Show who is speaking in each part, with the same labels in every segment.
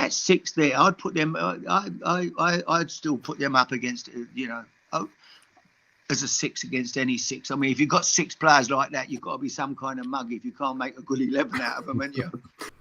Speaker 1: That 6 there, I'd put them. I'd still put them up against, as a 6 against any 6. I mean, if you've got 6 players like that, you've got to be some kind of mug if you can't make a good 11 out of them, haven't you?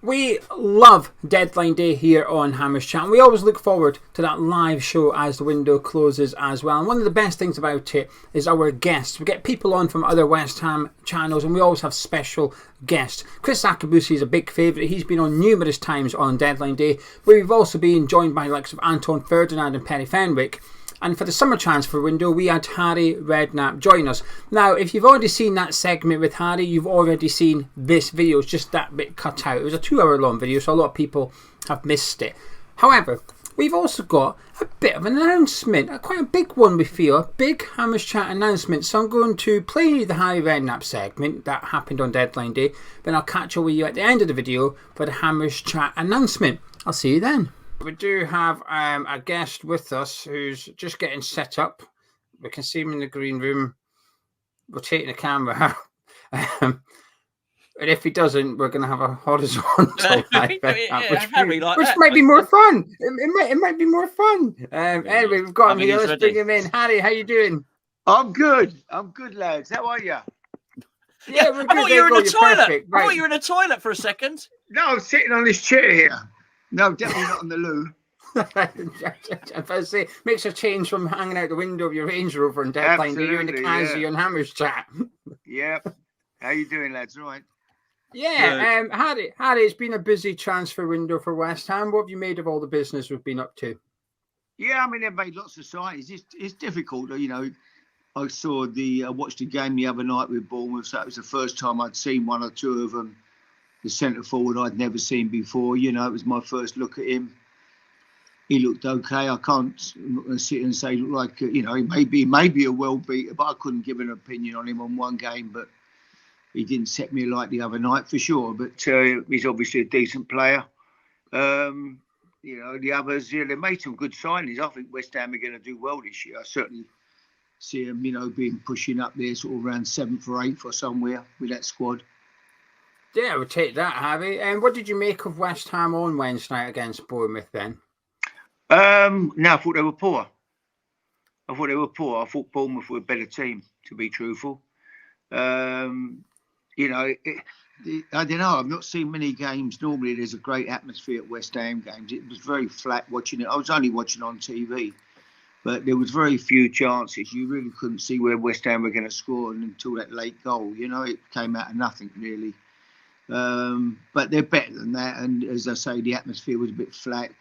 Speaker 2: We love deadline day here on Hammers Chat. And we always look forward to that live show as the window closes as well. And one of the best things about it is our guests. We get people on from other West Ham channels, and we always have special guests. Chris Akabusi is a big favourite. He's been on numerous times on deadline day, but we've also been joined by the likes of Anton Ferdinand and Perry Fenwick. And for the summer transfer window, we had Harry Redknapp join us. Now, if you've already seen that segment with Harry, you've already seen this video. It's just that bit cut out. It was a 2-hour long video, so a lot of people have missed it. However, we've also got a bit of an announcement, quite a big one we feel, a big Hammers Chat announcement. So I'm going to play the Harry Redknapp segment that happened on deadline day. Then I'll catch up with you at the end of the video for the Hammers Chat announcement. I'll see you then. We do have a guest with us who's just getting set up. We can see him in the green room rotating the camera. And if he doesn't, we're going to have a horizontal live which might be more fun. It might be more fun. Anyway, we've got him here. Let's bring him in. Harry, how you doing?
Speaker 1: I'm good, lads. How are you?
Speaker 2: Yeah, we're good.
Speaker 3: I thought you were in the toilet. Right. I thought you were in the toilet for a second.
Speaker 1: No, I'm sitting on this chair here. No, definitely not on the loo.
Speaker 2: If I say, makes a change from hanging out the window of your Range Rover and deadline day. You're in the Kazi on Hammers Chat.
Speaker 1: Yep. How you doing, lads? All right.
Speaker 2: Yeah, Harry, it's been a busy transfer window for West Ham. What have you made of all the business we've been up to?
Speaker 1: Yeah, I mean, they've made lots of signings. It's difficult, I watched a game the other night with Bournemouth, so it was the first time I'd seen one or two of them. The centre forward I'd never seen before. It was my first look at him. He looked okay. I'm not going to sit and say, look like, he may be a well beater, but I couldn't give an opinion on him on one game. But he didn't set me alight the other night for sure. But he's obviously a decent player. The others, they made some good signings. I think West Ham are going to do well this year. I certainly see them, being pushing up there sort of around 7th or 8th or somewhere with that squad.
Speaker 2: Yeah, we'll take that, Harry. And what did you make of West Ham on Wednesday night against Bournemouth then?
Speaker 1: No, I thought they were poor. I thought Bournemouth were a better team, to be truthful. I don't know. I've not seen many games. Normally there's a great atmosphere at West Ham games. It was very flat watching it. I was only watching on TV. But there was very few chances. You really couldn't see where West Ham were going to score until that late goal. It came out of nothing, really. But they're better than that, and as I say, the atmosphere was a bit flat.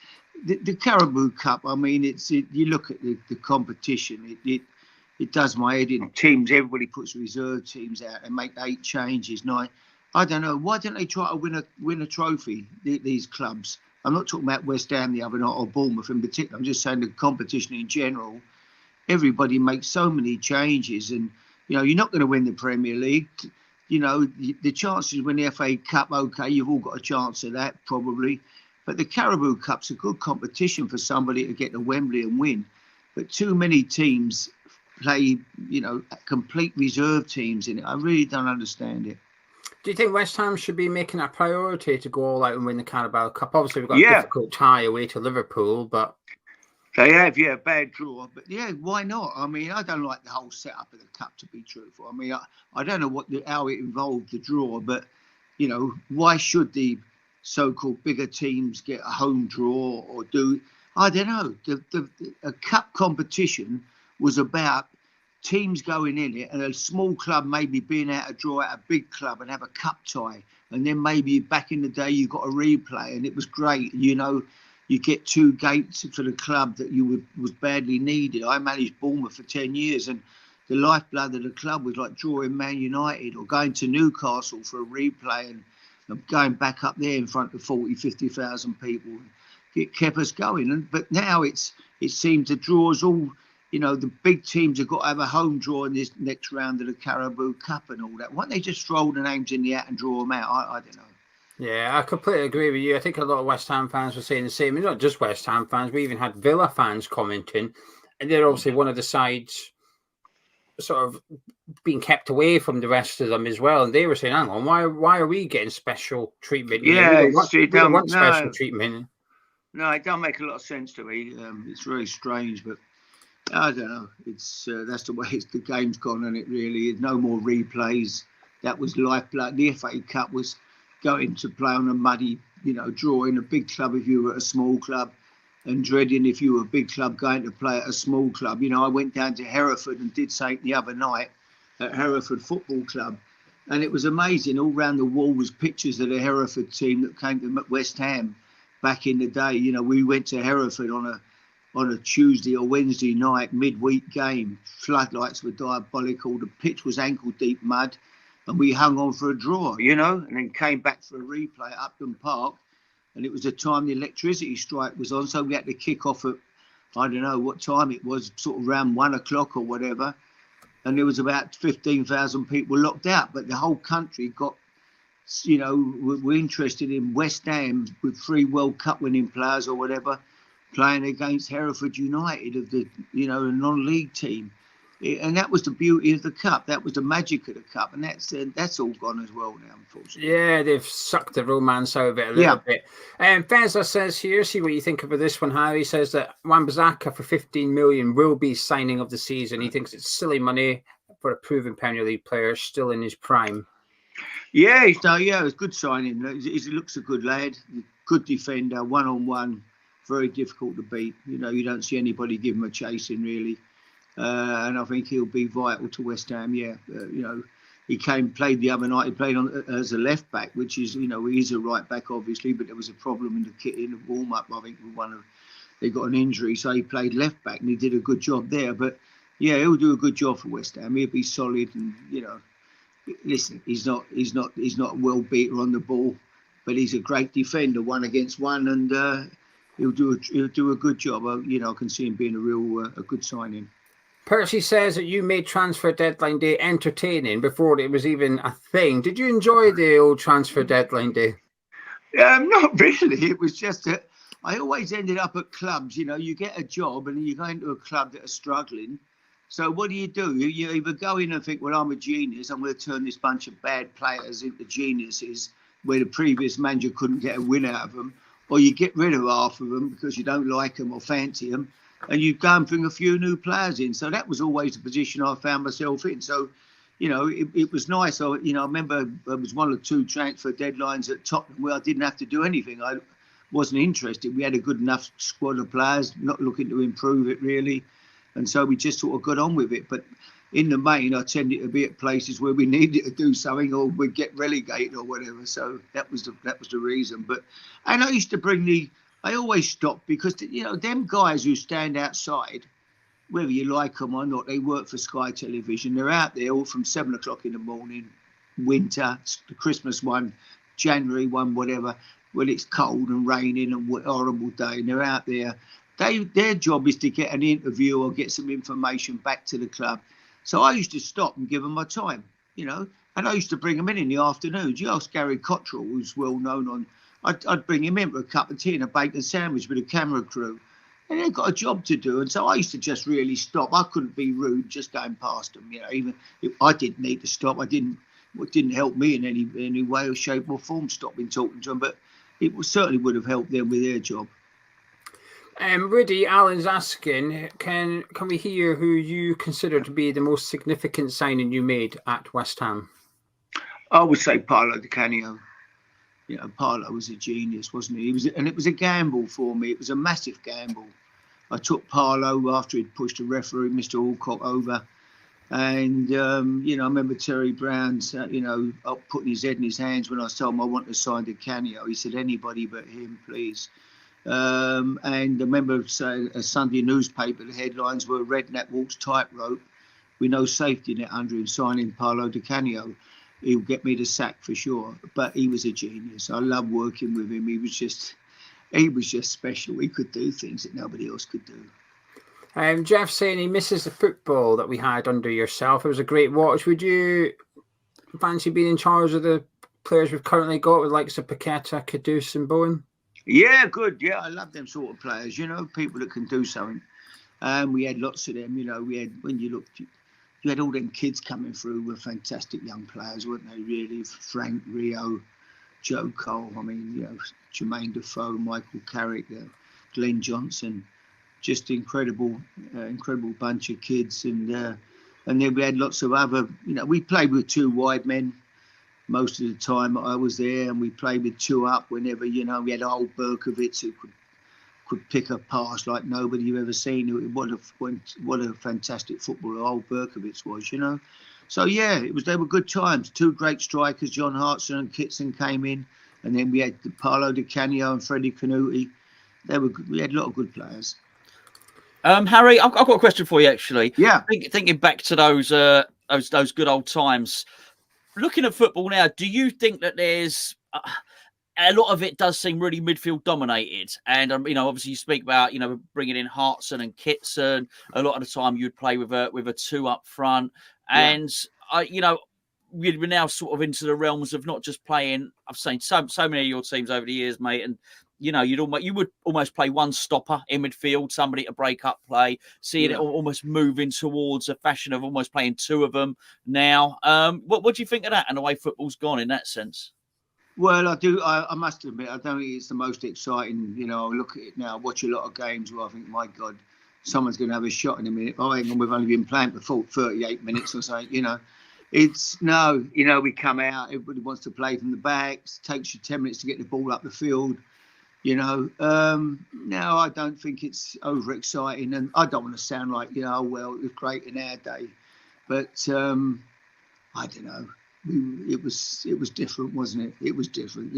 Speaker 1: The Carabao Cup, I mean, you look at the competition, it does my head in. Teams, everybody puts reserve teams out and make 8 changes, 9. I don't know, why don't they try to win a trophy, these clubs? I'm not talking about West Ham the other night or Bournemouth in particular. I'm just saying the competition in general. Everybody makes so many changes, and you're not going to win the Premier League. The chances win the FA Cup, okay, you've all got a chance of that, probably. But the Carabao Cup's a good competition for somebody to get to Wembley and win. But too many teams play, complete reserve teams in it. I really don't understand it.
Speaker 2: Do you think West Ham should be making a priority to go all out and win the Carabao Cup? Obviously, we've got a difficult tie away to Liverpool, but...
Speaker 1: They have, bad draw. But, why not? I mean, I don't like the whole setup of the Cup, to be truthful. I mean, I don't know how it involved the draw, but, why should the so-called bigger teams get a home draw or do... I don't know. A Cup competition was about teams going in it and a small club maybe being able to draw out a big club and have a Cup tie. And then maybe back in the day, you got a replay and it was great, You get 2 gates for the club that was badly needed. I managed Bournemouth for 10 years, and the lifeblood of the club was like drawing Man United or going to Newcastle for a replay and going back up there in front of 40, 50,000 people. It kept us going. But now it seems the draws all, the big teams have got to have a home draw in this next round of the Carabao Cup and all that. Why don't they just throw the names in the hat and draw them out? I don't know.
Speaker 2: Yeah, I completely agree with you. I think a lot of West Ham fans were saying the same. It's not just West Ham fans. We even had Villa fans commenting. And they're obviously one of the sides sort of being kept away from the rest of them as well. And they were saying, hang on, why are we getting special treatment?
Speaker 1: Yeah,
Speaker 2: we don't want special treatment.
Speaker 1: No, it don't make a lot of sense to me. It's very strange, but I don't know. It's that's the way the game's gone, and it really is. No more replays. That was lifeblood. The FA Cup was going to play on a muddy, draw in a big club if you were at a small club, and dreading if you were a big club going to play at a small club. I went down to Hereford and did something the other night at Hereford Football Club, and it was amazing. All round the wall was pictures of the Hereford team that came to West Ham back in the day. We went to Hereford on a Tuesday or Wednesday night, midweek game. Floodlights were diabolical. The pitch was ankle-deep mud, and we hung on for a draw, and then came back for a replay at Upton Park, and it was the time the electricity strike was on, so we had to kick off at, I don't know what time it was, sort of around 1 o'clock or whatever, and there was about 15,000 people locked out, but the whole country got, were interested in West Ham with 3 World Cup winning players or whatever, playing against Hereford United of the, a non-league team. And that was the beauty of the cup. That was the magic of the cup, and that's all gone as well now, unfortunately.
Speaker 2: Yeah, they've sucked the romance out of it a little bit. Fezza says here, see what you think about this one, Harry. He says that Bazaka for 15 million will be signing of the season. He thinks it's silly money for a proven Premier League player still in his prime.
Speaker 1: Yeah, it's a good signing. He looks a good lad, good defender, one-on-one, very difficult to beat. You don't see anybody give him a chasing really. And I think he'll be vital to West Ham. He played the other night. He played as a left back, which is, he's a right back obviously, but there was a problem in the kit in the warm up. I think they got an injury, so he played left back and he did a good job there. But yeah, he'll do a good job for West Ham. He'll be solid, and listen, he's not a well beater on the ball, but he's a great defender, 1-against-1, and he'll do a good job. I can see him being a good signing.
Speaker 2: Percy says that you made transfer deadline day entertaining before it was even a thing. Did you enjoy the old transfer deadline day?
Speaker 1: Not really. It was just that I always ended up at clubs. You get a job and you go into a club that are struggling. So what do? You either go in and think, well, I'm a genius. I'm going to turn this bunch of bad players into geniuses where the previous manager couldn't get a win out of them. Or you get rid of half of them because you don't like them or fancy them. And you go and bring a few new players in. So that was always the position I found myself in. So, it was nice. I remember there was 1 or 2 transfer deadlines at Tottenham where I didn't have to do anything. I wasn't interested. We had a good enough squad of players, not looking to improve it really. And so we just sort of got on with it. But in the main, I tended to be at places where we needed to do something or we'd get relegated or whatever. So that was the reason. And I used to I always stop because, them guys who stand outside, whether you like them or not, they work for Sky Television. They're out there all from 7 o'clock in the morning, winter, the Christmas one, January one, whatever, when it's cold and raining and horrible day, and they're out there. Their job is to get an interview or get some information back to the club. So I used to stop and give them my time, and I used to bring them in the afternoons. You ask Gary Cottrell, who's well known on, I'd bring him in for a cup of tea and a bacon sandwich with a camera crew. And they've got a job to do. And so I used to just really stop. I couldn't be rude just going past them. Even if I didn't need to stop. It didn't help me in any way or shape or form stopping talking to them. But it certainly would have helped them with their job.
Speaker 2: Rudy Allen's asking, can we hear who you consider to be the most significant signing you made at West Ham?
Speaker 1: I would say Paolo Di Canio. Paolo was a genius, wasn't he? It was a gamble for me. It was a massive gamble. I took Paolo after he'd pushed a referee, Mr. Alcott, over. And, I remember Terry Brown, putting his head in his hands when I told him I wanted to sign Di Canio. He said, anybody but him, please. And I remember a Sunday newspaper, the headlines were Redknapp walks tightrope with no safety net under him, signing Paolo Di Canio. He'll get me the sack for sure. But he was a genius. I loved working with him. He was just special. He could do things that nobody else could do.
Speaker 2: Jeff saying he misses the football that we had under yourself. It was a great watch. Would you fancy being in charge of the players we've currently got with likes of Paqueta, Kudus and Bowen?
Speaker 1: Yeah, good. Yeah, I love them sort of players, people that can do something. We had lots of them, we had, when you looked, you had all them kids coming through were fantastic young players, weren't they, really? Frank, Rio, Joe Cole, Jermaine Defoe, Michael Carrick. Glenn Johnson, just incredible bunch of kids, and then we had lots of other. We played with two wide men most of the time I was there, and we played with two up whenever. We had old Berkowitz who could pick a pass like nobody you've ever seen. What a fantastic footballer old Berkowitz was, So yeah, they were good times. Two great strikers, John Hartson and Kitson, came in, and then we had Paolo Di Canio and Freddie Canuti. We had a lot of good players.
Speaker 3: Harry, I've got a question for you actually.
Speaker 1: Yeah.
Speaker 3: Thinking back to those good old times. Looking at football now, do you think that there's a lot of it does seem really midfield dominated? And obviously you speak about bringing in Hartson and Kitson. A lot of the time you'd play with a two up front, and we're now sort of into the realms of not just playing. I've seen so many of your teams over the years, mate, and you would almost play one stopper in midfield, somebody to break up play, seeing it almost moving towards a fashion of almost playing two of them now. What do you think of that and the way football's gone in that sense?
Speaker 1: Well, I do. I must admit, I don't think it's the most exciting. I look at it now, watch a lot of games where I think, my God, someone's going to have a shot in a minute. Oh, hang on, we've only been playing for 38 minutes or so, It's we come out, everybody wants to play from the back. It takes you 10 minutes to get the ball up the field. No, I don't think it's overexciting, and I don't want to sound like, it was great in our day, but I don't know. It was different, wasn't it? It was different.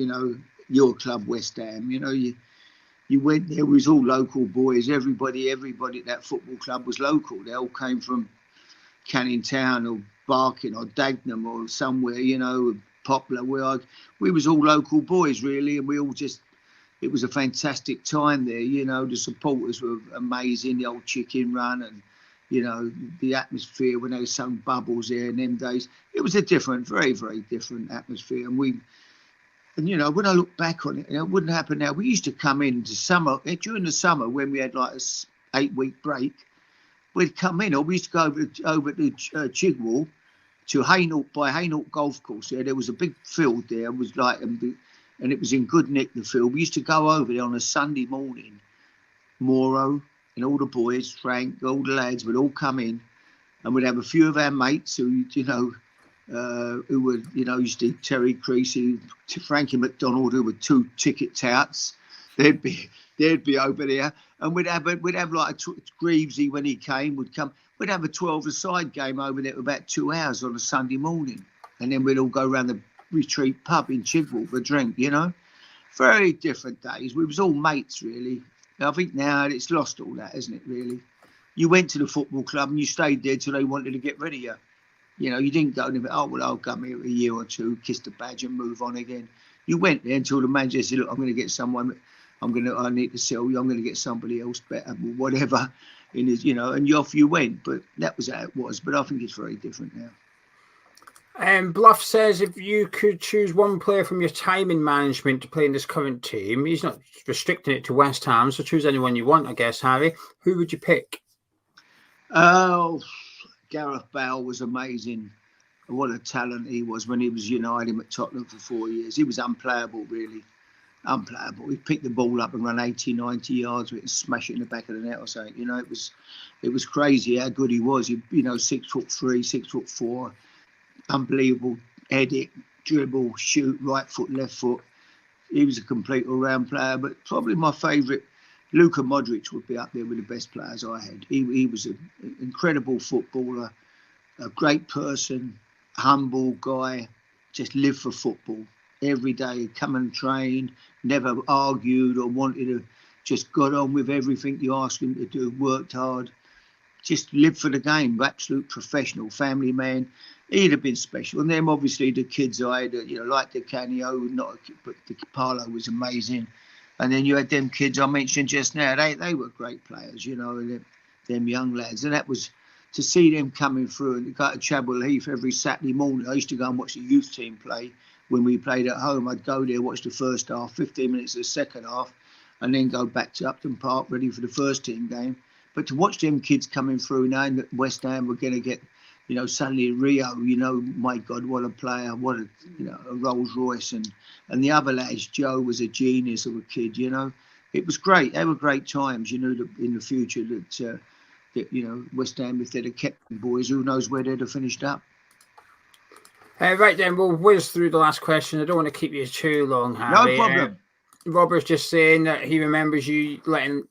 Speaker 1: Your club, West Ham. You went there. It was all local boys. Everybody at that football club was local. They all came from Canning Town or Barking or Dagenham or somewhere. Poplar. We was all local boys really, and we all just. It was a fantastic time there, the supporters were amazing, the old chicken run and, the atmosphere when they sung Bubbles there in them days. It was a different, very, very different atmosphere. And when I look back on it, it wouldn't happen now. We used to come in during the summer when we had like a 8-week break, we'd come in, or we used to go over to Chigwell to Hainault Golf Course. There was a big field there. It was like... and it was in good nick, the field. We used to go over there on a Sunday morning. Moro and all the boys, Frank, all the lads would all come in, and we'd have a few of our mates who would, used to Terry Creasy, Frankie McDonald, who were two ticket touts. They'd be over there, and we'd have like Greavesy when he came would come. We'd have a 12-a-side game over there for about 2 hours on a Sunday morning, and then we'd all go around the retreat pub in Chigwell for a drink, Very different days. We was all mates, really. I think now it's lost all that, isn't it, really? You went to the football club and you stayed there till they wanted to get rid of you. You didn't go and I'll come here a year or two, kiss the badge and move on again. You went there until the manager said, look, I'm going to get someone, I need to sell you, I'm going to get somebody else better, whatever. And off you went. But that was how it was. But I think it's very different now.
Speaker 2: Bluff says if you could choose one player from your time in management to play in this current team, he's not restricting it to West Ham, so choose anyone you want, I guess, Harry. Who would you pick?
Speaker 1: Oh, Gareth Bale was amazing. What a talent he was when he was United at Tottenham for 4 years. He was unplayable, really. Unplayable. He picked the ball up and ran 80, 90 yards with it and smash it in the back of the net or something. It was crazy how good he was. 6'3", 6'4". Unbelievable edit, dribble, shoot, right foot, left foot. He was a complete all-round player, but probably my favourite, Luka Modric, would be up there with the best players I had. He was an incredible footballer, a great person, humble guy, just lived for football every day, come and train, never argued or wanted to, just got on with everything you asked him to do, worked hard, just lived for the game, absolute professional, family man. He'd have been special. And then obviously the kids I had, like the Canio, but the Paolo was amazing. And then you had them kids I mentioned just now. They were great players, them young lads. And that was to see them coming through and go to Chadwell Heath every Saturday morning. I used to go and watch the youth team play when we played at home. I'd go there, watch the first half, 15 minutes of the second half, and then go back to Upton Park ready for the first team game. But to watch them kids coming through, knowing that West Ham were going to get, suddenly Rio, my God, what a player, what a Rolls Royce. And the other lads, Joe was a genius of a kid, it was great. They were great times. You know, in the future that West Ham, if they'd have kept the boys, who knows where they'd have finished up.
Speaker 2: Right then, we'll whiz through the last question. I don't want to keep you too long, Harry.
Speaker 1: No problem.
Speaker 2: Robert's just saying that he remembers you letting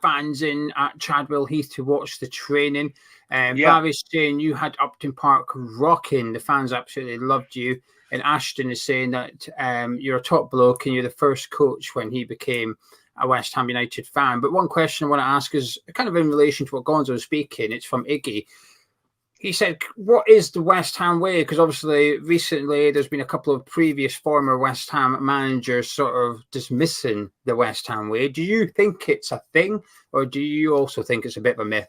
Speaker 2: fans in at Chadwell Heath to watch the training. Barry's saying you had Upton Park rocking. The fans absolutely loved you. And Ashton is saying that you're a top bloke and you're the first coach when he became a West Ham United fan. But one question I want to ask is kind of in relation to what Gonzo was speaking. It's from Iggy. He said, what is the West Ham way? Because obviously recently there's been a couple of previous former West Ham managers sort of dismissing the West Ham way. Do you think it's a thing, or do you also think it's a bit of a myth?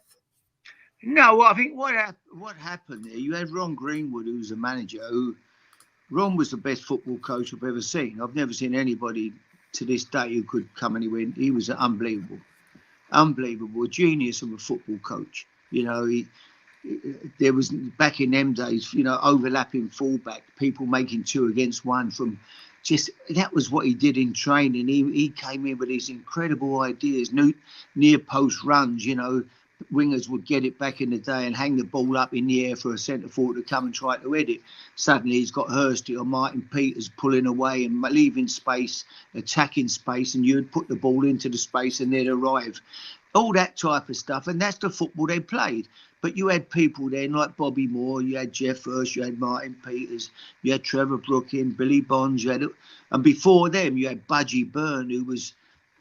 Speaker 1: No, I think what happened there, you had Ron Greenwood, who was a manager. Ron was the best football coach I've ever seen. I've never seen anybody to this day who could come anywhere. He was unbelievable genius of a football coach. You know, there was, back in them days, you know, overlapping fullback, people making 2 against 1 from just, that was what he did in training. He came in with these incredible ideas, near post runs, you know, wingers would get it back in the day and hang the ball up in the air for a centre forward to come and try to head it. Suddenly he's got Hursty or Martin Peters pulling away and leaving space, attacking space, and you'd put the ball into the space and they'd arrive. All that type of stuff, and that's the football they played. But you had people then like Bobby Moore, you had Jeff Hurst, you had Martin Peters, you had Trevor Brooking, Billy Bonds, and before them you had Budgie Byrne, who was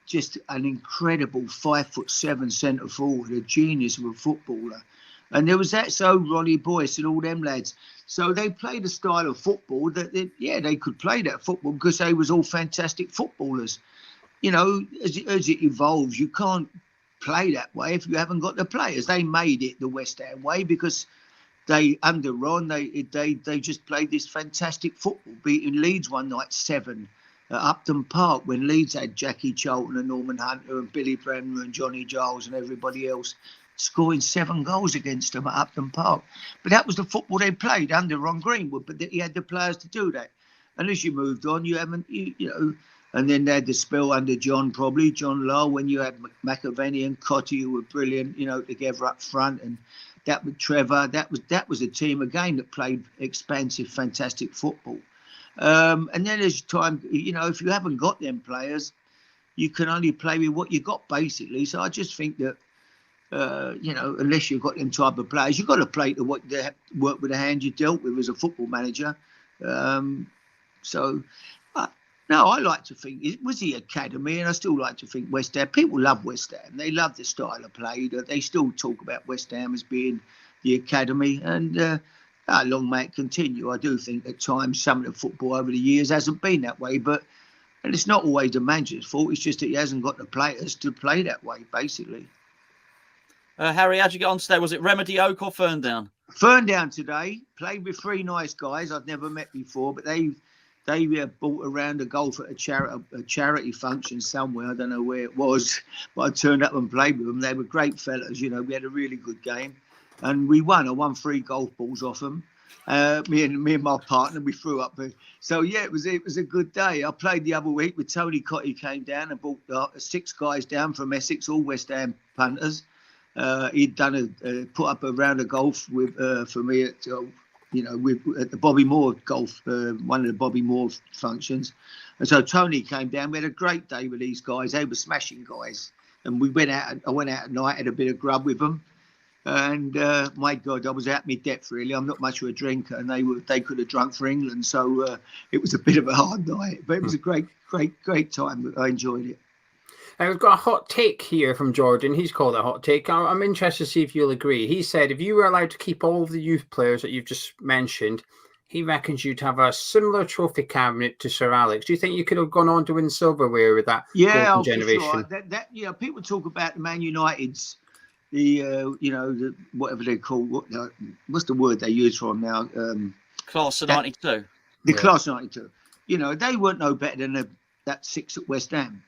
Speaker 1: just an incredible 5'7" centre forward, a genius of a footballer. And there was that, so Ronnie Boyce and all them lads. So they played a style of football that, they could play that football because they was all fantastic footballers. You know, as it evolves, you can't play that way if you haven't got the players. They made it the West Ham way because under Ron, they just played this fantastic football, beating Leeds one night 7 at Upton Park when Leeds had Jackie Charlton and Norman Hunter and Billy Bremner and Johnny Giles and everybody else, scoring 7 goals against them at Upton Park. But that was the football they played under Ron Greenwood, but he had the players to do that. And as you moved on, you know, and then they had the spell under John Lyle, when you had McAvenny and Cotty, who were brilliant, you know, together up front, and that with Trevor. That was a team again that played expansive, fantastic football. And then as time, you know, if you haven't got them players, you can only play with what you got basically. So I just think that, you know, unless you've got them type of players, you've got to play to work with the hand you dealt with as a football manager. No, I like to think it was the academy, and I still like to think West Ham. People love West Ham. They love the style of play. They still talk about West Ham as being the academy, and how long may it continue? I do think at times some of the football over the years hasn't been that way, and it's not always the manager's fault. It's just that he hasn't got the players to play that way, basically.
Speaker 3: Harry, how'd you get on today? Was it Remedy Oak or Ferndown?
Speaker 1: Ferndown today. Played with 3 nice guys I'd never met before, but they bought a round of golf at a charity function somewhere. I don't know where it was, but I turned up and played with them. They were great fellas. You know, we had a really good game, and we won. I won 3 golf balls off them. Me and my partner, we threw up. So yeah, it was a good day. I played the other week with Tony Cotty. Came down and brought 6 guys down from Essex, all West Ham punters. He'd done put up a round of golf with for me at. At the Bobby Moore golf, one of the Bobby Moore functions. And so Tony came down. We had a great day with these guys. They were smashing guys. And I went out at night, had a bit of grub with them. And my God, I was out my depth, really. I'm not much of a drinker, and they could have drunk for England. So it was a bit of a hard night. But it was a great time. I enjoyed it.
Speaker 2: We've got a hot take here from Jordan. He's called a hot take. I'm interested to see if you'll agree. He said, if you were allowed to keep all of the youth players that you've just mentioned, he reckons you'd have a similar trophy cabinet to Sir Alex. Do you think you could have gone on to win silverware with that golden generation?
Speaker 1: Sure. People talk about the Man United's, the whatever they call, what's the word they use for them now?
Speaker 3: Class of 92.
Speaker 1: Class of 92. You know, they weren't no better than that 6 at West Ham.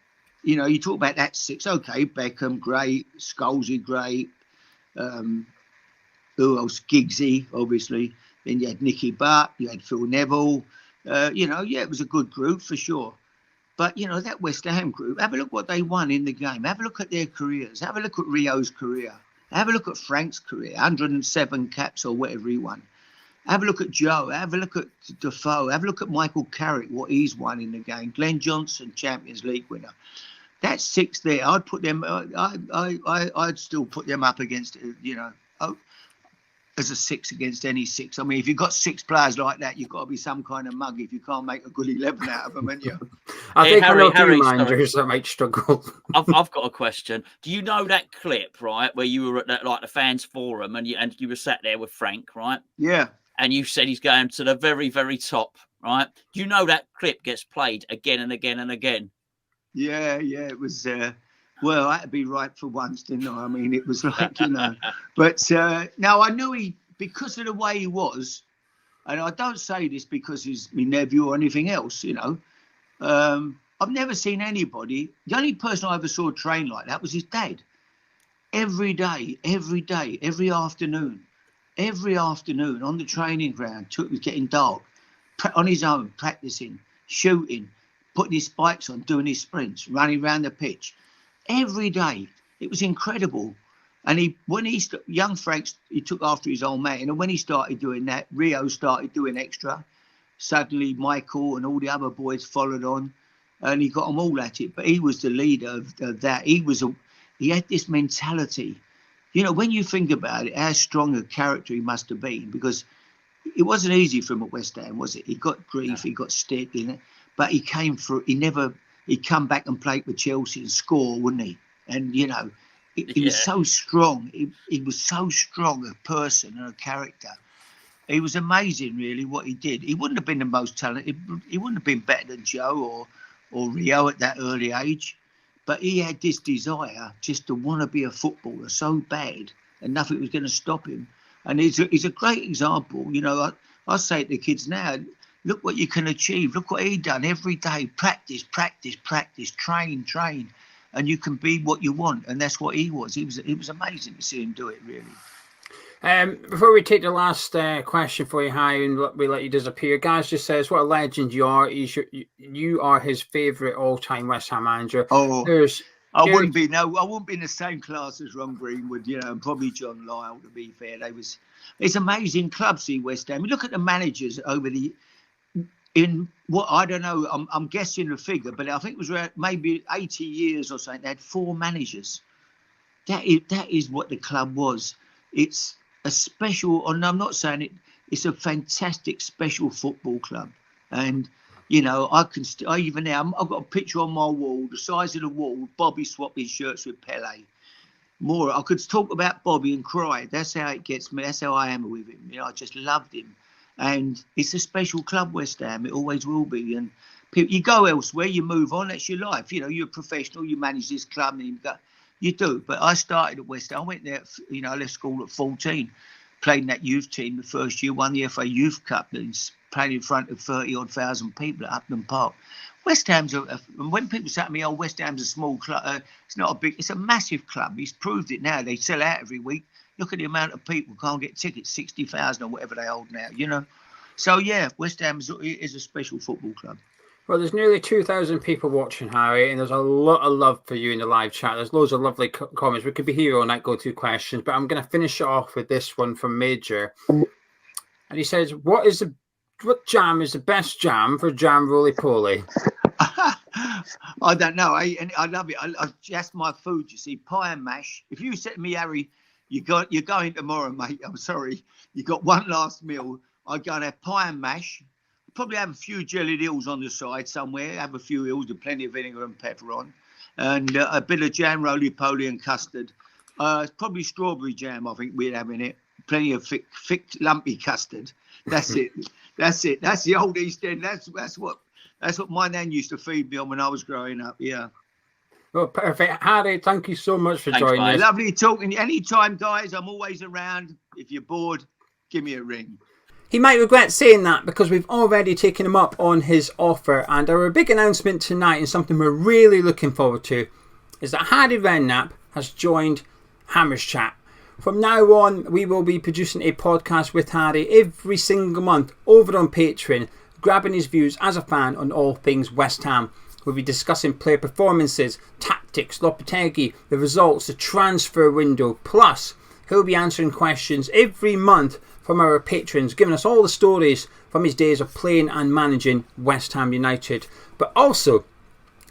Speaker 1: You know, you talk about that 6. Okay, Beckham, great. Scholesy, great. Who else? Giggsy, obviously. Then you had Nicky Butt. You had Phil Neville. It was a good group for sure. But, you know, that West Ham group, have a look what they won in the game. Have a look at their careers. Have a look at Rio's career. Have a look at Frank's career, 107 caps or whatever he won. Have a look at Joe. Have a look at Defoe. Have a look at Michael Carrick, what he's won in the game. Glenn Johnson, Champions League winner. That's 6 there. I'd put them. I'd still put them up against, you know, as a 6 against any 6. I mean, if you've got 6 players like that, you've got to be some kind of mug if you can't make a good 11 out of them, haven't you?
Speaker 2: I think Harry, managers that might struggle.
Speaker 3: I've got a question. Do you know that clip, right, where you were at that, like the fans forum and you were sat there with Frank, right?
Speaker 1: Yeah.
Speaker 3: And you said he's going to the very, very top, right? Do you know that clip gets played again and again and again?
Speaker 1: Yeah. It was. Well, I had to be right for once, didn't I? I mean, it was like, you know. But no, I knew because of the way he was, and I don't say this because he's my nephew or anything else, you know. I've never seen anybody. The only person I ever saw train like that was his dad. Every day, every afternoon on the training ground. It was getting dark, on his own, practicing, shooting, putting his spikes on, doing his sprints, running around the pitch. Every day. It was incredible. And young Frank, he took after his old man. And when he started doing that, Rio started doing extra. Suddenly Michael and all the other boys followed on, and he got them all at it. But he was the leader of that. He had this mentality. You know, when you think about it, how strong a character he must have been, because it wasn't easy for him at West Ham, was it? He got grief, he got stick in it, but he came through. He'd come back and play for Chelsea and score, wouldn't he? And, you know, he was so strong. He was so strong a person and a character. He was amazing, really, what he did. He wouldn't have been the most talented. He wouldn't have been better than Joe or Rio at that early age. But he had this desire just to want to be a footballer so bad, and nothing was going to stop him. And he's a great example. You know, I say to the kids now, look what you can achieve. Look what he done every day. Practice, train. And you can be what you want. And that's what he was. It was amazing to see him do it, really.
Speaker 2: Before we take the last question for you, Harry, and we let you disappear, Gaz just says, what a legend you are. You are his favourite all-time West Ham manager.
Speaker 1: Oh, I wouldn't be in the same class as Ron Greenwood, you know, and probably John Lyall, to be fair. It's amazing clubs, see, West Ham. You look at the managers in what, I don't know, I'm guessing the figure, but I think it was around maybe 80 years or something. They had 4 managers. That is what the club was. It's a special, and I'm not saying it, it's a fantastic special football club. And, you know, even now, I've got a picture on my wall, the size of the wall, Bobby swapping shirts with Pele. I could talk about Bobby and cry. That's how it gets me. That's how I am with him. You know, I just loved him. And it's a special club, West Ham. It always will be. And you go elsewhere, you move on. That's your life. You know, you're a professional. You manage this club, and you do. But I started at West Ham. I went there. You know, I left school at 14. Played in that youth team the first year. Won the FA Youth Cup. And played in front of 30,000 people at Upton Park. West Ham's when people say to me, "Oh, West Ham's a small club," it's not a big. It's a massive club. He's proved it now. They sell out every week. Look at the amount of people can't get tickets, 60,000 or whatever they hold now, you know. So, yeah, West Ham is a special football club.
Speaker 2: Well, there's nearly 2,000 people watching, Harry, and there's a lot of love for you in the live chat. There's loads of lovely comments. We could be here all night, go through questions, but I'm going to finish it off with this one from Major. And he says, what jam is the best jam for jam roly-poly?
Speaker 1: I don't know. I love it. That's my food, you see, pie and mash. If you said to me, Harry, you're going tomorrow, mate. I'm sorry. You got one last meal. I'd go and have pie and mash. Probably have a few jellied eels on the side somewhere. Have a few eels with plenty of vinegar and pepper on. And a bit of jam, roly-poly and custard. Probably strawberry jam, I think we'd have in it. Plenty of thick, lumpy custard. That's it. That's the old East End. That's what my nan used to feed me on when I was growing up. Yeah.
Speaker 2: Well, perfect. Harry, thank you so much for joining us.
Speaker 1: Lovely talking. Anytime, guys. I'm always around. If you're bored, give me a ring.
Speaker 2: He might regret saying that because we've already taken him up on his offer. And our big announcement tonight, and something we're really looking forward to, is that Harry Redknapp has joined Hammers Chat. From now on, we will be producing a podcast with Harry every single month over on Patreon, grabbing his views as a fan on all things West Ham. We'll be discussing player performances, tactics, Lopetegui, the results, the transfer window. Plus, he'll be answering questions every month from our patrons, giving us all the stories from his days of playing and managing West Ham United. But also,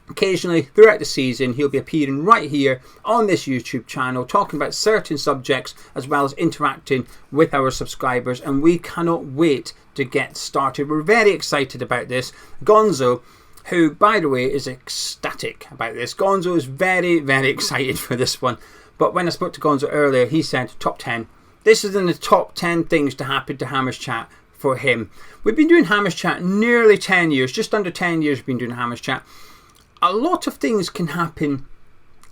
Speaker 2: occasionally throughout the season, he'll be appearing right here on this YouTube channel, talking about certain subjects as well as interacting with our subscribers. And we cannot wait to get started. We're very excited about this. Gonzo, who, by the way, is ecstatic about this. Gonzo is very, very excited for this one. But when I spoke to Gonzo earlier, he said top 10. This is in the top 10 things to happen to Hammers Chat for him. We've been doing Hammers Chat nearly 10 years, just under 10 years we've been doing Hammers Chat. A lot of things can happen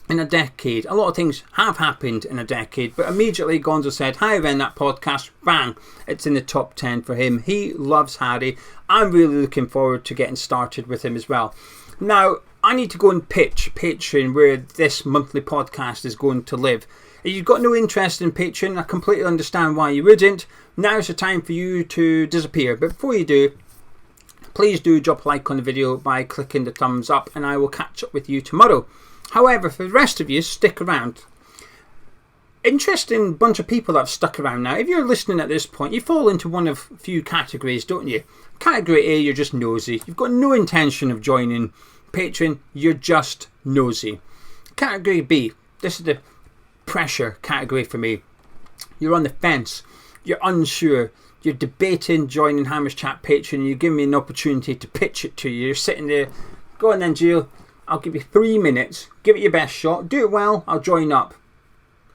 Speaker 2: in a decade. A lot of things have happened in a decade. But immediately Gonzo said, hi then, that podcast, bang, it's in the top 10 for him. He loves Harry. I'm really looking forward to getting started with him as well. Now, I need to go and pitch Patreon, where this monthly podcast is going to live. If you've got no interest in Patreon, I completely understand why you wouldn't. Now's the time for you to disappear. But before you do, please do drop a like on the video by clicking the thumbs up, and I will catch up with you tomorrow. However, for the rest of you, stick around. Interesting bunch of people that have stuck around now. If you're listening at this point, you fall into one of a few categories, don't you? Category A, you're just nosy. You've got no intention of joining Patreon, you're just nosy. Category B, this is the pressure category for me. You're on the fence, you're unsure, you're debating joining Hammers Chat Patreon, you're giving me an opportunity to pitch it to you. You're sitting there, go on then, Geo, I'll give you 3 minutes, give it your best shot, do it well, I'll join up.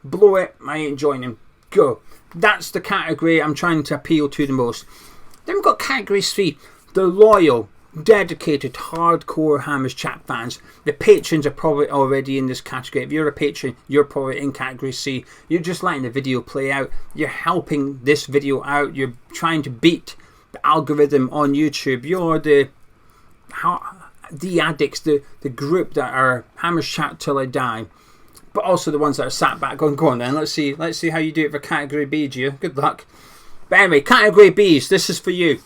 Speaker 2: Blow it, I ain't joining. Go. That's the category I'm trying to appeal to the most. Then we've got category C, the loyal, dedicated, hardcore Hammers Chat fans. The patrons are probably already in this category. If you're a patron, you're probably in category C. You're just letting the video play out. You're helping this video out. You're trying to beat the algorithm on YouTube. You're the addicts, the group that are Hammers Chat till I die. But also the ones that are sat back going, go on then, let's see how you do it for category B, Gio. Good luck. But anyway, category B's, this is for you.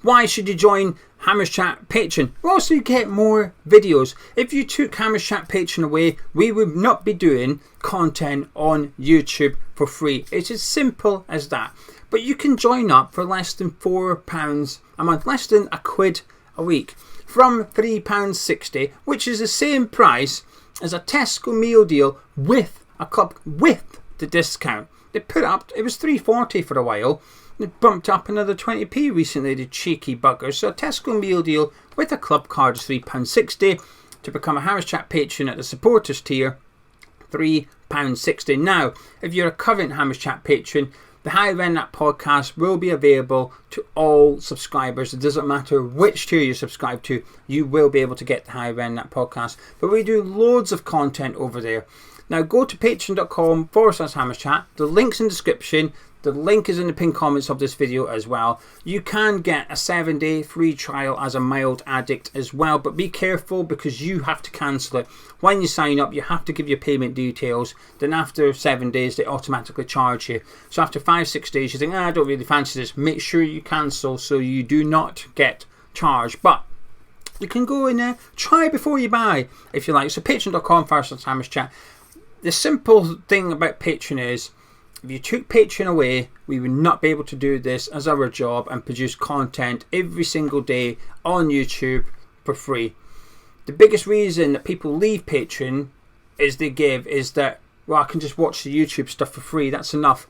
Speaker 2: Why should you join Hammers Chat Patreon? Well, also you get more videos. If you took Hammers Chat Patreon away, we would not be doing content on YouTube for free. It's as simple as that. But you can join up for less than £4 a month, less than £1 a week, from £3.60, which is the same price as a Tesco meal deal with a club, with the discount. They put up, it was £3.40 for a while. They bumped up another 20p recently, the cheeky buggers. So a Tesco meal deal with a club card is £3.60. To become a Hammers Chat patron at the supporters tier, £3.60. Now, if you're a current Hammers Chat patron, the Harry Redknapp podcast will be available to all subscribers. It doesn't matter which tier you subscribe to, you will be able to get the Harry Redknapp podcast. But we do loads of content over there. Now go to patreon.com/Hammers Chat. The link's in the description. The link is in the pinned comments of this video as well. You can get a 7-day free trial as a mild addict as well, but be careful because you have to cancel it. When you sign up, you have to give your payment details. Then after 7 days, they automatically charge you. So after 5-6 days, you think, I don't really fancy this. Make sure you cancel so you do not get charged. But you can go in there, try before you buy if you like. So patreon.com/Hammers Chat. The simple thing about Patreon is, if you took Patreon away, we would not be able to do this as our job and produce content every single day on YouTube for free. The biggest reason that people leave Patreon is that, well, I can just watch the YouTube stuff for free, that's enough.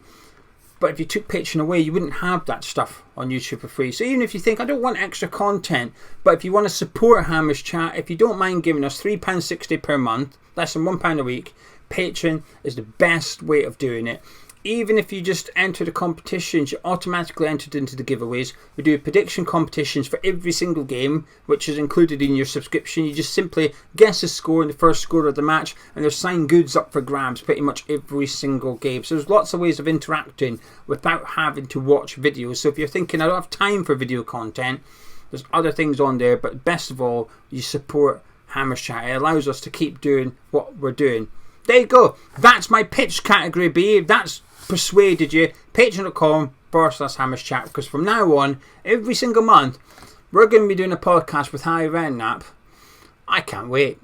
Speaker 2: But if you took Patreon away, you wouldn't have that stuff on YouTube for free. So even if you think, I don't want extra content, but if you want to support Hammers Chat, if you don't mind giving us £3.60 per month, less than £1 a week, Patreon is the best way of doing it. Even if you just enter the competitions, you're automatically entered into the giveaways. We do prediction competitions for every single game, which is included in your subscription. You just simply guess the score and the first score of the match, and there's signed goods up for grabs pretty much every single game. So there's lots of ways of interacting without having to watch videos. So if you're thinking, I don't have time for video content, there's other things on there, but best of all, you support Hammers Chat. It allows us to keep doing what we're doing. There you go. That's my pitch category B. That's persuaded you. Patreon.com/Hammers Chat, because from now on, every single month, we're going to be doing a podcast with Harry Redknapp I can't wait.